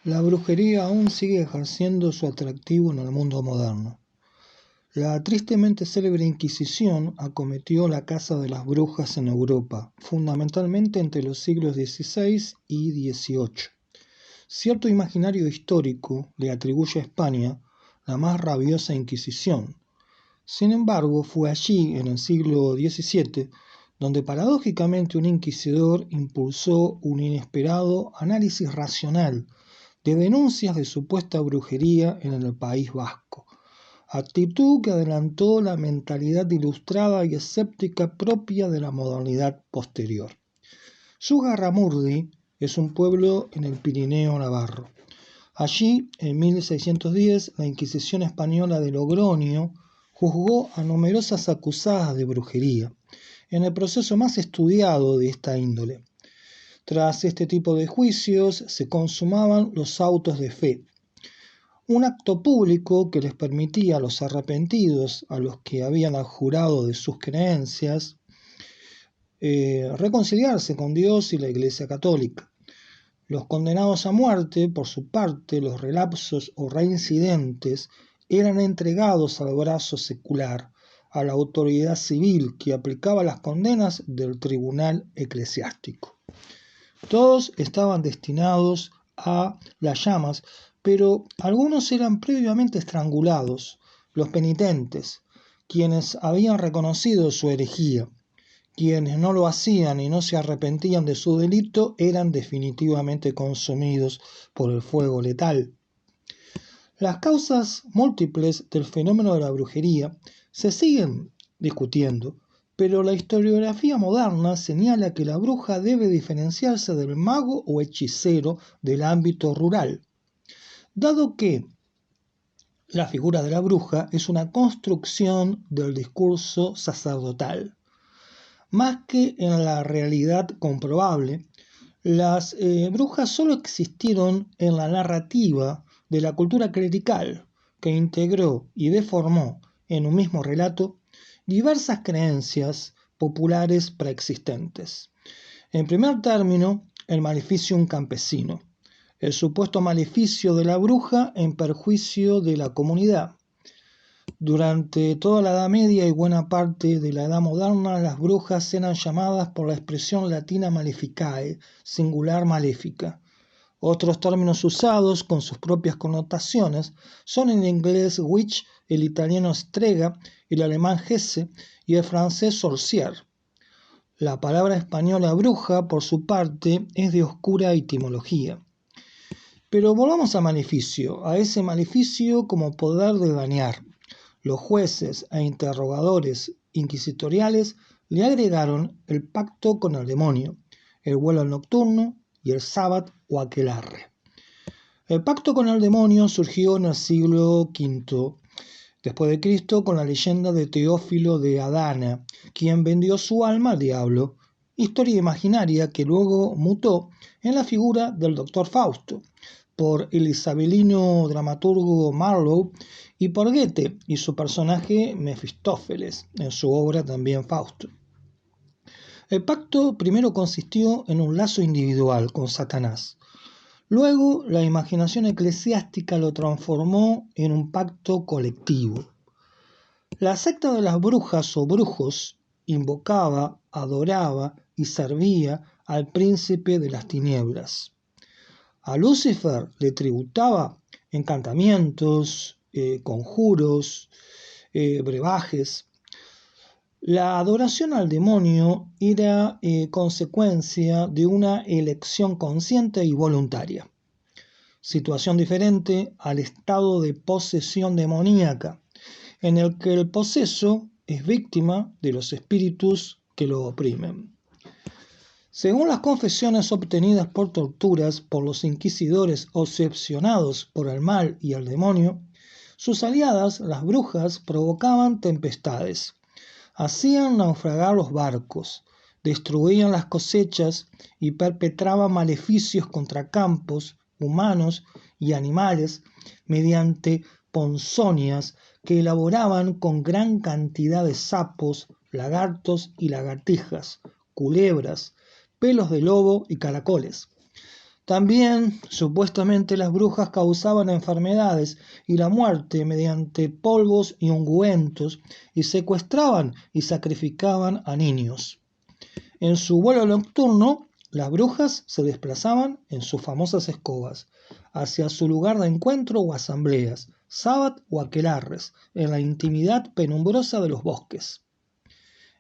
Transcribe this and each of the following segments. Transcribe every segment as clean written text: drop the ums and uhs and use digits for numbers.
La brujería aún sigue ejerciendo su atractivo en el mundo moderno. La tristemente célebre Inquisición acometió la caza de las brujas en Europa, fundamentalmente entre los siglos XVI y XVIII. Cierto imaginario histórico le atribuye a España la más rabiosa Inquisición. Sin embargo, fue allí, en el siglo XVII, donde paradójicamente un inquisidor impulsó un inesperado análisis racional de denuncias de supuesta brujería en el País Vasco, actitud que adelantó la mentalidad ilustrada y escéptica propia de la modernidad posterior. Zugarramurdi es un pueblo en el Pirineo navarro. Allí, en 1610, la Inquisición española de Logroño juzgó a numerosas acusadas de brujería, en el proceso más estudiado de esta índole. Tras este tipo de juicios se consumaban los autos de fe, un acto público que les permitía a los arrepentidos, a los que habían abjurado de sus creencias, reconciliarse con Dios y la Iglesia Católica. Los condenados a muerte, por su parte, los relapsos o reincidentes, eran entregados al brazo secular, a la autoridad civil que aplicaba las condenas del tribunal eclesiástico. Todos estaban destinados a las llamas, pero algunos eran previamente estrangulados, los penitentes, quienes habían reconocido su herejía. Quienes no lo hacían y no se arrepentían de su delito eran definitivamente consumidos por el fuego letal. Las causas múltiples del fenómeno de la brujería se siguen discutiendo, pero la historiografía moderna señala que la bruja debe diferenciarse del mago o hechicero del ámbito rural, dado que la figura de la bruja es una construcción del discurso sacerdotal. Más que en la realidad comprobable, las brujas solo existieron en la narrativa de la cultura clerical, que integró y deformó en un mismo relato diversas creencias populares preexistentes. En primer término, el maleficium campesino, el supuesto maleficio de la bruja en perjuicio de la comunidad. Durante toda la Edad Media y buena parte de la Edad Moderna, las brujas eran llamadas por la expresión latina maleficae, singular maléfica. Otros términos usados con sus propias connotaciones son el inglés witch, el italiano strega, el alemán Hesse y el francés sorcière. La palabra española bruja, por su parte, es de oscura etimología. Pero volvamos al maleficio, a ese maleficio como poder de dañar. Los jueces e interrogadores inquisitoriales le agregaron el pacto con el demonio, el vuelo nocturno y el sábat o aquelarre. El pacto con el demonio surgió en el siglo V después de Cristo con la leyenda de Teófilo de Adana, quien vendió su alma al diablo, historia imaginaria que luego mutó en la figura del Doctor Fausto, por el isabelino dramaturgo Marlowe y por Goethe y su personaje Mefistófeles, en su obra también Fausto. El pacto primero consistió en un lazo individual con Satanás. Luego, la imaginación eclesiástica lo transformó en un pacto colectivo. La secta de las brujas o brujos invocaba, adoraba y servía al príncipe de las tinieblas. A Lucifer le tributaba encantamientos, conjuros, brebajes. La adoración al demonio era consecuencia de una elección consciente y voluntaria. Situación diferente al estado de posesión demoníaca, en el que el poseso es víctima de los espíritus que lo oprimen. Según las confesiones obtenidas por torturas por los inquisidores obsesionados por el mal y el demonio, sus aliadas, las brujas, provocaban tempestades, hacían naufragar los barcos, destruían las cosechas y perpetraban maleficios contra campos, humanos y animales mediante ponzoñas que elaboraban con gran cantidad de sapos, lagartos y lagartijas, culebras, pelos de lobo y caracoles. También, supuestamente, las brujas causaban enfermedades y la muerte mediante polvos y ungüentos, y secuestraban y sacrificaban a niños. En su vuelo nocturno, las brujas se desplazaban en sus famosas escobas hacia su lugar de encuentro o asambleas, sábat o aquelarres, en la intimidad penumbrosa de los bosques.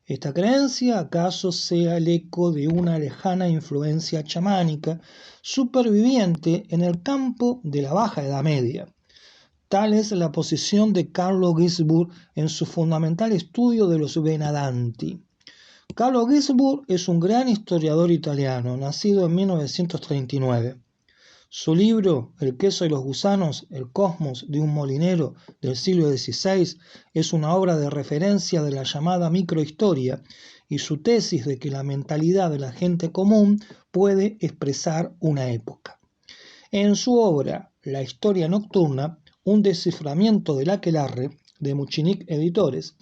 Esta creencia acaso sea el eco de una lejana influencia chamánica superviviente en el campo de la Baja Edad Media. Tal es la posición de Carlo Gisburg en su fundamental estudio de los Benadanti. Carlo Gisburg es un gran historiador italiano, nacido en 1939. Su libro El queso y los gusanos, el cosmos de un molinero del siglo XVI es una obra de referencia de la llamada microhistoria y su tesis de que la mentalidad de la gente común puede expresar una época. En su obra La historia nocturna, un desciframiento del aquelarre, de Muchinic Editores,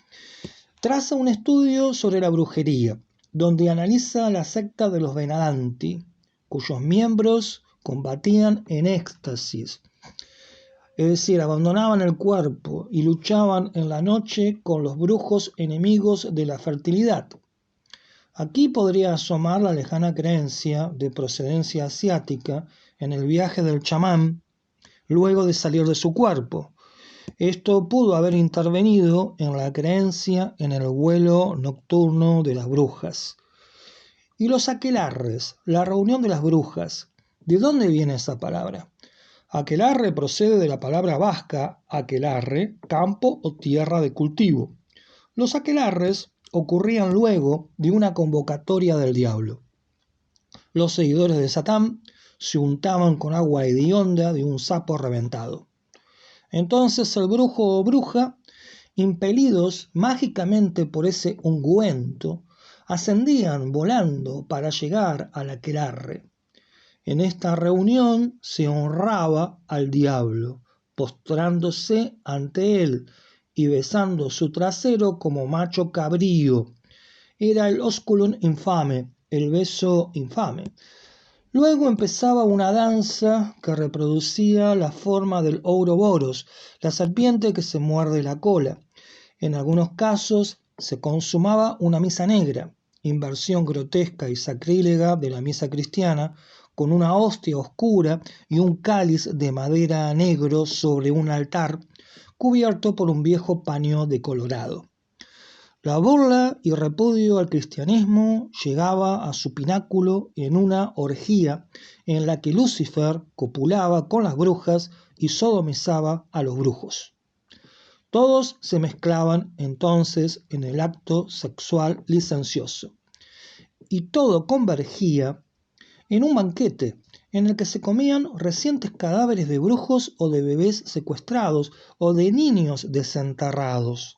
traza un estudio sobre la brujería, donde analiza la secta de los Benadanti, cuyos miembros combatían en éxtasis, es decir, abandonaban el cuerpo y luchaban en la noche con los brujos enemigos de la fertilidad. Aquí podría asomar la lejana creencia de procedencia asiática en el viaje del chamán luego de salir de su cuerpo. Esto pudo haber intervenido en la creencia en el vuelo nocturno de las brujas. Y los aquelarres, la reunión de las brujas. ¿De dónde viene esa palabra? Aquelarre procede de la palabra vasca aquelarre, campo o tierra de cultivo. Los aquelarres ocurrían luego de una convocatoria del diablo. Los seguidores de Satán se untaban con agua hedionda de un sapo reventado. Entonces el brujo o bruja, impelidos mágicamente por ese ungüento, ascendían volando para llegar al aquelarre. En esta reunión se honraba al diablo, postrándose ante él y besando su trasero como macho cabrío. Era el osculum infame, el beso infame. Luego empezaba una danza que reproducía la forma del Ouroboros, la serpiente que se muerde la cola. En algunos casos se consumaba una misa negra, inversión grotesca y sacrílega de la misa cristiana, con una hostia oscura y un cáliz de madera negro sobre un altar, cubierto por un viejo paño decolorado. La burla y repudio al cristianismo llegaba a su pináculo en una orgía en la que Lucifer copulaba con las brujas y sodomizaba a los brujos. Todos se mezclaban entonces en el acto sexual licencioso. Y todo convergía en un banquete en el que se comían recientes cadáveres de brujos o de bebés secuestrados o de niños desenterrados.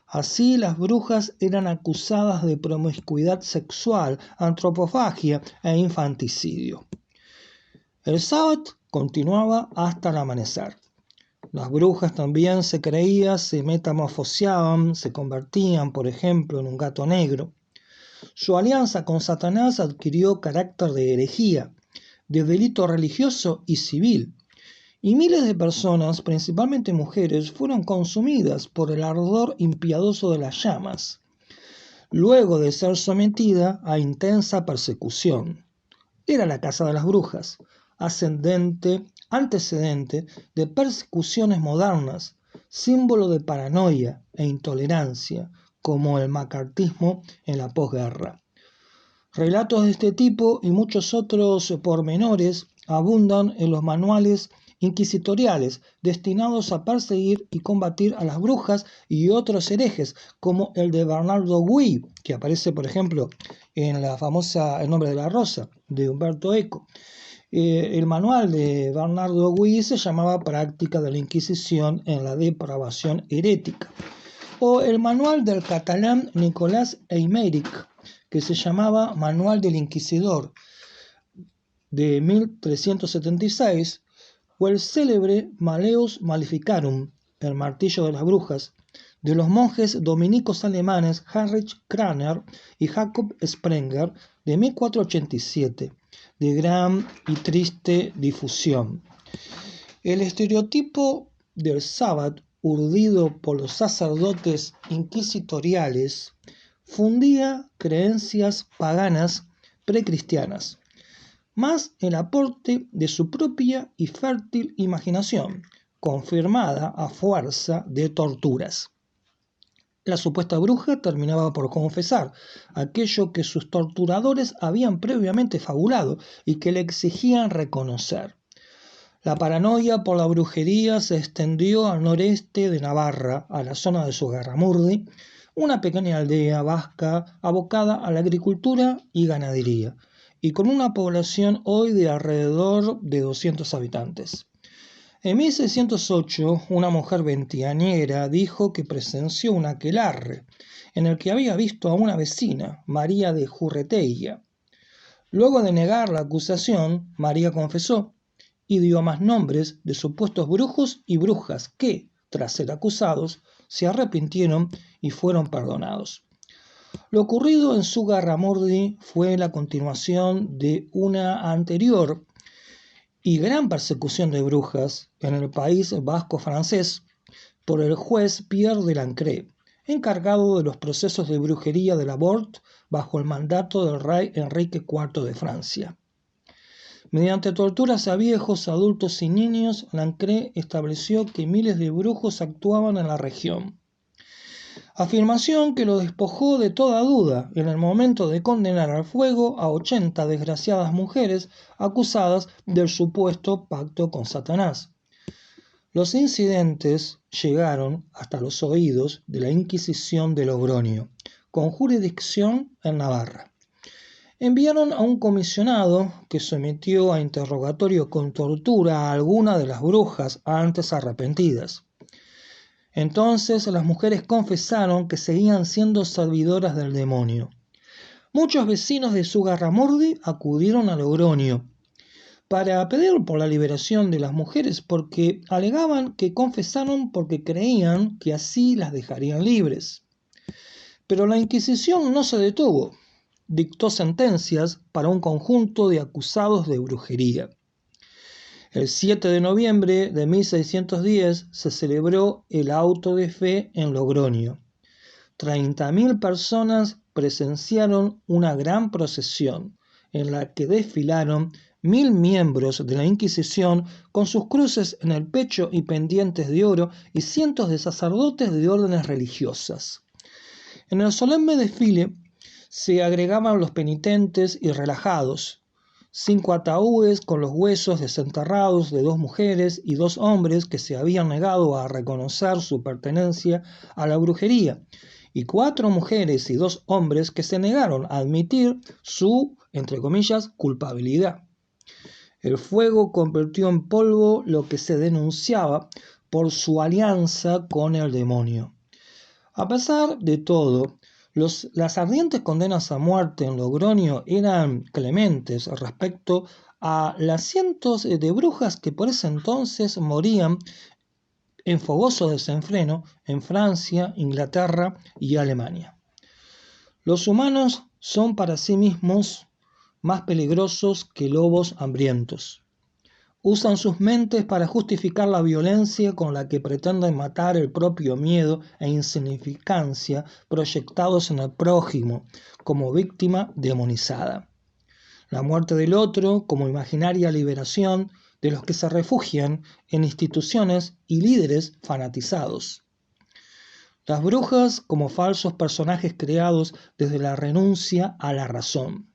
Así las brujas eran acusadas de promiscuidad sexual, antropofagia e infanticidio. El sábado continuaba hasta el amanecer. Las brujas también se creía, se metamorfoseaban, se convertían, por ejemplo, en un gato negro. Su alianza con Satanás adquirió carácter de herejía, de delito religioso y civil, y miles de personas, principalmente mujeres, fueron consumidas por el ardor impiadoso de las llamas, luego de ser sometida a intensa persecución. Era la casa de las brujas, antecedente de persecuciones modernas, símbolo de paranoia e intolerancia, como el macartismo en la posguerra. Relatos de este tipo y muchos otros pormenores abundan en los manuales inquisitoriales destinados a perseguir y combatir a las brujas y otros herejes, como el de Bernardo Gui, que aparece, por ejemplo, en la famosa El nombre de la rosa, de Umberto Eco. El manual de Bernardo Gui se llamaba Práctica de la Inquisición en la depravación herética. O el manual del catalán Nicolás Aymeric, que se llamaba Manual del Inquisidor, de 1376, o el célebre Malleus Maleficarum, el martillo de las brujas, de los monjes dominicos alemanes Heinrich Kraner y Jacob Sprenger, de 1487, de gran y triste difusión. El estereotipo del sábado, urdido por los sacerdotes inquisitoriales, fundía creencias paganas precristianas, más el aporte de su propia y fértil imaginación, confirmada a fuerza de torturas. La supuesta bruja terminaba por confesar aquello que sus torturadores habían previamente fabulado y que le exigían reconocer. La paranoia por la brujería se extendió al noreste de Navarra, a la zona de Zugarramurdi, una pequeña aldea vasca abocada a la agricultura y ganadería, y con una población hoy de alrededor de 200 habitantes. En 1608, una mujer veinteañera dijo que presenció un aquelarre en el que había visto a una vecina, María de Jurreteilla. Luego de negar la acusación, María confesó y dio más nombres de supuestos brujos y brujas que, tras ser acusados, se arrepintieron y fueron perdonados. Lo ocurrido en Zugarramurdi fue la continuación de una anterior y gran persecución de brujas en el país vasco francés por el juez Pierre de Lancret, encargado de los procesos de brujería de la Bort bajo el mandato del rey Enrique IV de Francia. Mediante torturas a viejos, adultos y niños, Lancret estableció que miles de brujos actuaban en la región. Afirmación que lo despojó de toda duda en el momento de condenar al fuego a 80 desgraciadas mujeres acusadas del supuesto pacto con Satanás. Los incidentes llegaron hasta los oídos de la Inquisición de Logroño, con jurisdicción en Navarra. Enviaron a un comisionado que sometió a interrogatorio con tortura a alguna de las brujas antes arrepentidas. Entonces las mujeres confesaron que seguían siendo servidoras del demonio. Muchos vecinos de Zugarramurdi acudieron a Logroño para pedir por la liberación de las mujeres porque alegaban que confesaron porque creían que así las dejarían libres. Pero la Inquisición no se detuvo. Dictó sentencias para un conjunto de acusados de brujería. El 7 de noviembre de 1610 se celebró el auto de fe en Logroño. 30.000 personas presenciaron una gran procesión en la que desfilaron 1.000 miembros de la Inquisición con sus cruces en el pecho y pendientes de oro y cientos de sacerdotes de órdenes religiosas. En el solemne desfile se agregaban los penitentes y relajados, 5 ataúdes con los huesos desenterrados de 2 mujeres y 2 hombres que se habían negado a reconocer su pertenencia a la brujería, y 4 mujeres y 2 hombres que se negaron a admitir su, entre comillas, culpabilidad. El fuego convirtió en polvo lo que se denunciaba por su alianza con el demonio. A pesar de todo, las ardientes condenas a muerte en Logroño eran clementes respecto a las cientos de brujas que por ese entonces morían en fogoso desenfreno en Francia, Inglaterra y Alemania. Los humanos son para sí mismos más peligrosos que lobos hambrientos. Usan sus mentes para justificar la violencia con la que pretenden matar el propio miedo e insignificancia proyectados en el prójimo como víctima demonizada. La muerte del otro como imaginaria liberación de los que se refugian en instituciones y líderes fanatizados. Las brujas como falsos personajes creados desde la renuncia a la razón.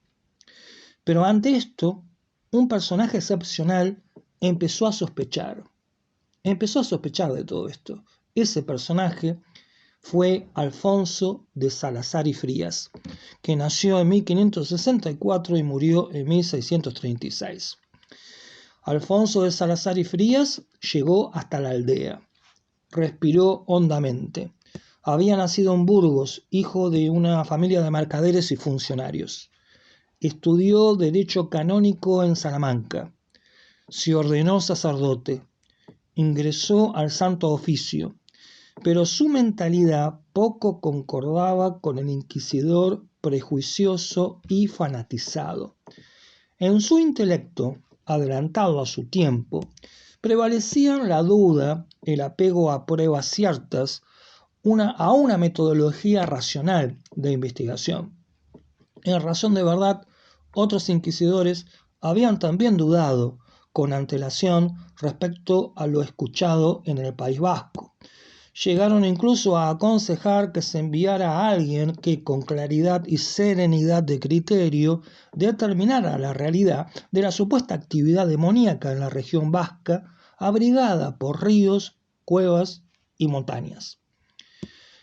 Pero ante esto, un personaje excepcional empezó a sospechar de todo esto. Ese personaje fue Alfonso de Salazar y Frías, que nació en 1564 y murió en 1636. Alfonso de Salazar y Frías llegó hasta la aldea. Respiró hondamente. Había nacido en Burgos, hijo de una familia de mercaderes y funcionarios. Estudió Derecho Canónico en Salamanca. Se ordenó sacerdote. Ingresó al Santo Oficio, pero su mentalidad poco concordaba con el inquisidor prejuicioso y fanatizado. En su intelecto, adelantado a su tiempo, prevalecían la duda, el apego a pruebas ciertas, a una metodología racional de investigación. En razón de verdad, otros inquisidores habían también dudado con antelación respecto a lo escuchado en el País Vasco. Llegaron incluso a aconsejar que se enviara a alguien que con claridad y serenidad de criterio determinara la realidad de la supuesta actividad demoníaca en la región vasca, abrigada por ríos, cuevas y montañas.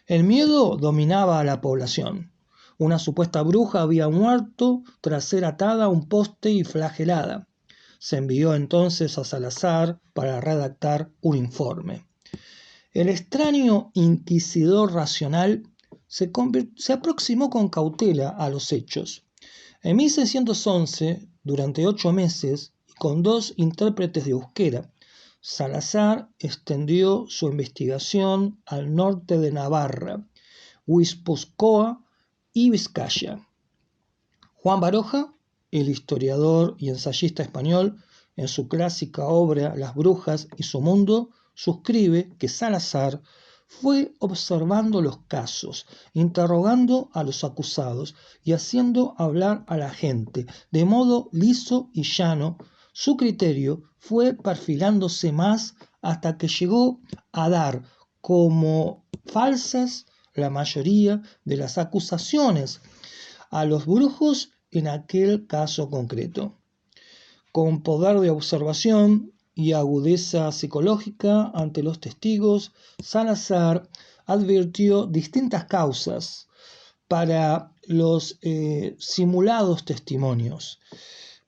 El miedo dominaba a la población. Una supuesta bruja había muerto tras ser atada a un poste y flagelada. Se envió entonces a Salazar para redactar un informe. El extraño inquisidor racional se aproximó con cautela a los hechos. En 1611, durante 8 meses y con 2 intérpretes de euskera, Salazar extendió su investigación al norte de Navarra, Guipúzcoa y Vizcaya. Juan Baroja, el historiador y ensayista español, en su clásica obra Las brujas y su mundo, suscribe que Salazar fue observando los casos, interrogando a los acusados y haciendo hablar a la gente de modo liso y llano. Su criterio fue perfilándose más hasta que llegó a dar como falsas la mayoría de las acusaciones a los brujos en aquel caso concreto. Con poder de observación y agudeza psicológica ante los testigos, Salazar advirtió distintas causas para los simulados testimonios.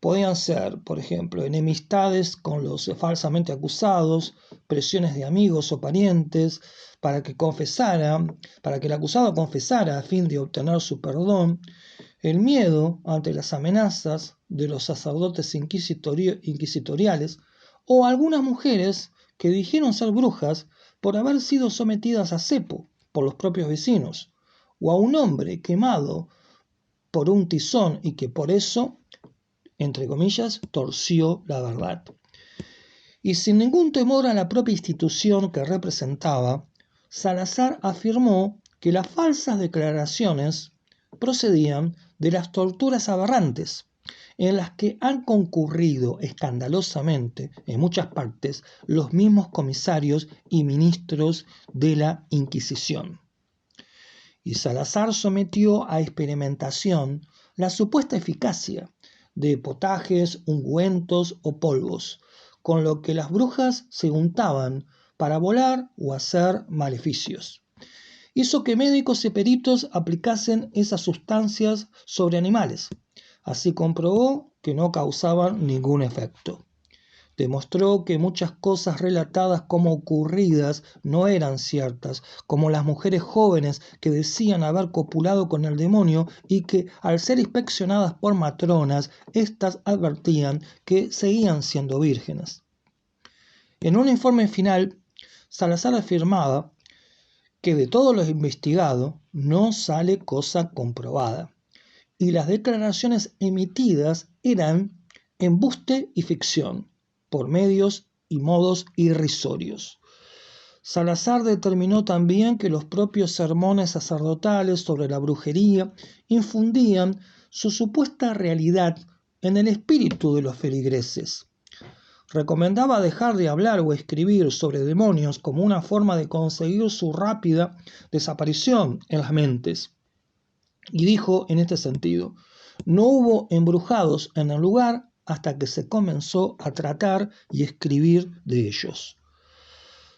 Podían ser, por ejemplo, enemistades con los falsamente acusados, presiones de amigos o parientes para que el acusado confesara a fin de obtener su perdón, el miedo ante las amenazas de los sacerdotes inquisitoriales o algunas mujeres que dijeron ser brujas por haber sido sometidas a cepo por los propios vecinos, o a un hombre quemado por un tizón y que por eso, entre comillas, torció la verdad. Y sin ningún temor a la propia institución que representaba, Salazar afirmó que las falsas declaraciones procedían de las torturas aberrantes, en las que han concurrido escandalosamente en muchas partes los mismos comisarios y ministros de la Inquisición. Y Salazar sometió a experimentación la supuesta eficacia de potajes, ungüentos o polvos, con lo que las brujas se untaban para volar o hacer maleficios. Hizo que médicos y peritos aplicasen esas sustancias sobre animales. Así comprobó que no causaban ningún efecto. Demostró que muchas cosas relatadas como ocurridas no eran ciertas, como las mujeres jóvenes que decían haber copulado con el demonio y que, al ser inspeccionadas por matronas, éstas advertían que seguían siendo vírgenes. En un informe final, Salazar afirmaba que de todo lo investigado no sale cosa comprobada, y las declaraciones emitidas eran embuste y ficción, por medios y modos irrisorios. Salazar determinó también que los propios sermones sacerdotales sobre la brujería infundían su supuesta realidad en el espíritu de los feligreses. Recomendaba dejar de hablar o escribir sobre demonios como una forma de conseguir su rápida desaparición en las mentes. Y dijo en este sentido: no hubo embrujados en el lugar hasta que se comenzó a tratar y escribir de ellos.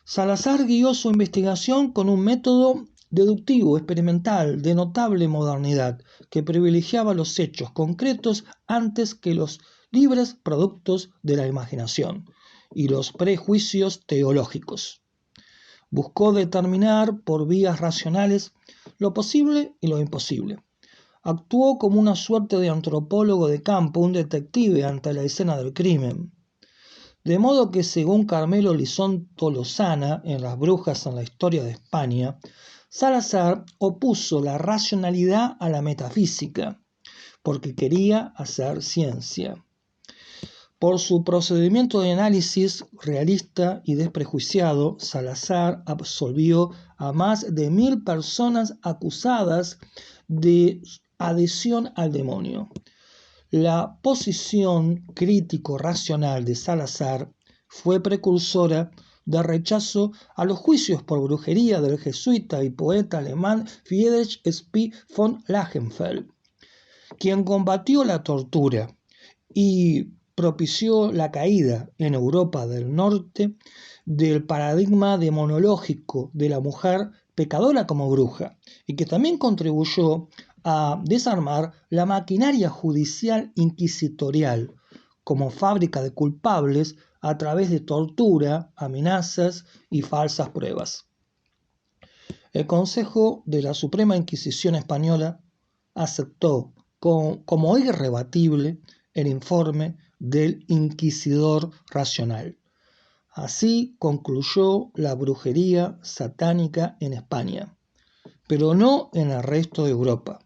Salazar guió su investigación con un método deductivo experimental de notable modernidad que privilegiaba los hechos concretos antes que los libres productos de la imaginación y los prejuicios teológicos. Buscó determinar por vías racionales lo posible y lo imposible. Actuó como una suerte de antropólogo de campo, un detective ante la escena del crimen. De modo que, según Carmelo Elizondo Lozana en Las brujas en la historia de España, Salazar opuso la racionalidad a la metafísica, porque quería hacer ciencia. Por su procedimiento de análisis realista y desprejuiciado, Salazar absolvió a más de 1000 personas acusadas de adhesión al demonio. La posición crítico-racional de Salazar fue precursora de rechazo a los juicios por brujería del jesuita y poeta alemán Friedrich Spee von Langenfeld, quien combatió la tortura y propició la caída en Europa del Norte del paradigma demonológico de la mujer pecadora como bruja, y que también contribuyó a desarmar la maquinaria judicial inquisitorial como fábrica de culpables a través de tortura, amenazas y falsas pruebas. El Consejo de la Suprema Inquisición Española aceptó como irrebatible el informe del inquisidor racional. Así concluyó la brujería satánica en España, pero no en el resto de Europa.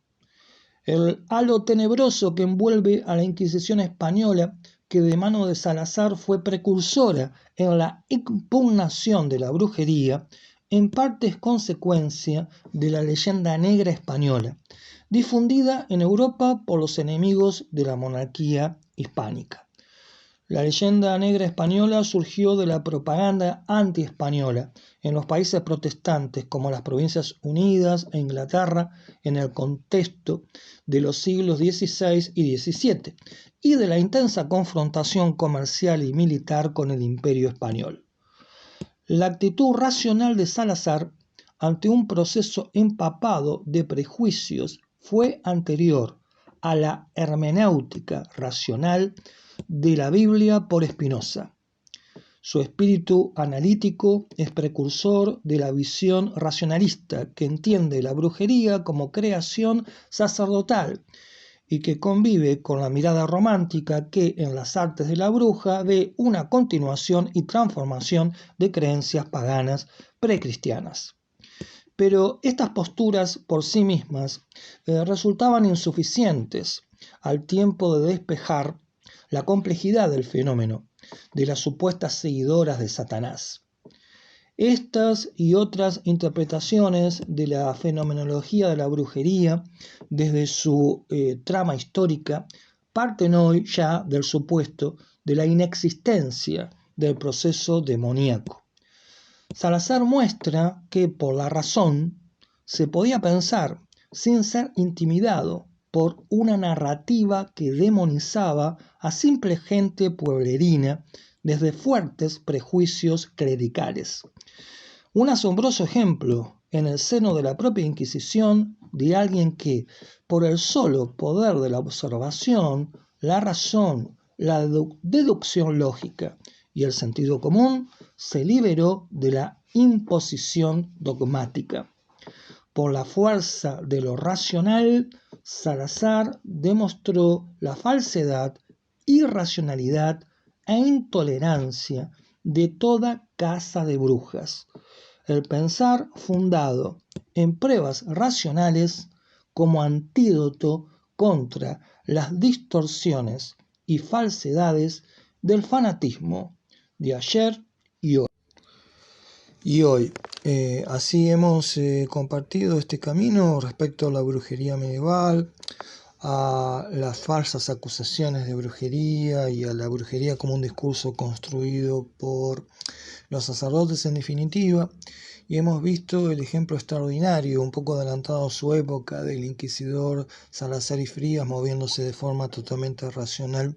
El halo tenebroso que envuelve a la Inquisición española, que de mano de Salazar fue precursora en la impugnación de la brujería, en parte es consecuencia de la leyenda negra española, difundida en Europa por los enemigos de la monarquía hispánica. La leyenda negra española surgió de la propaganda anti-española en los países protestantes como las Provincias Unidas e Inglaterra en el contexto de los siglos XVI y XVII y de la intensa confrontación comercial y militar con el Imperio español. La actitud racional de Salazar ante un proceso empapado de prejuicios fue anterior a la hermenéutica racional de la Biblia por Spinoza. Su espíritu analítico es precursor de la visión racionalista que entiende la brujería como creación sacerdotal y que convive con la mirada romántica que en las artes de la bruja ve una continuación y transformación de creencias paganas precristianas. Pero estas posturas por sí mismas resultaban insuficientes al tiempo de despejar la complejidad del fenómeno de las supuestas seguidoras de Satanás. Estas y otras interpretaciones de la fenomenología de la brujería desde su trama histórica parten hoy ya del supuesto de la inexistencia del proceso demoníaco. Salazar muestra que por la razón se podía pensar sin ser intimidado por una narrativa que demonizaba a simple gente pueblerina desde fuertes prejuicios clericales. Un asombroso ejemplo en el seno de la propia Inquisición de alguien que, por el solo poder de la observación, la razón, la deducción lógica y el sentido común, se liberó de la imposición dogmática. Por la fuerza de lo racional, Salazar demostró la falsedad, irracionalidad e intolerancia de toda casa de brujas. El pensar fundado en pruebas racionales como antídoto contra las distorsiones y falsedades del fanatismo de ayer y hoy. Así hemos compartido este camino respecto a la brujería medieval, a las falsas acusaciones de brujería y a la brujería como un discurso construido por los sacerdotes en definitiva, y hemos visto el ejemplo extraordinario, un poco adelantado a su época, del inquisidor Salazar y Frías moviéndose de forma totalmente racional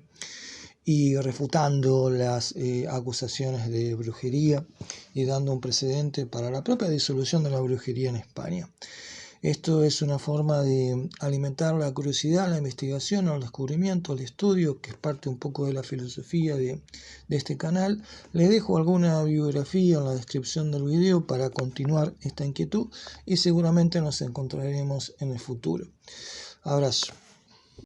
y refutando las acusaciones de brujería y dando un precedente para la propia disolución de la brujería en España. Esto es una forma de alimentar la curiosidad, la investigación, el descubrimiento, el estudio, que es parte un poco de la filosofía de este canal. Les dejo alguna bibliografía en la descripción del video para continuar esta inquietud y seguramente nos encontraremos en el futuro. Abrazo.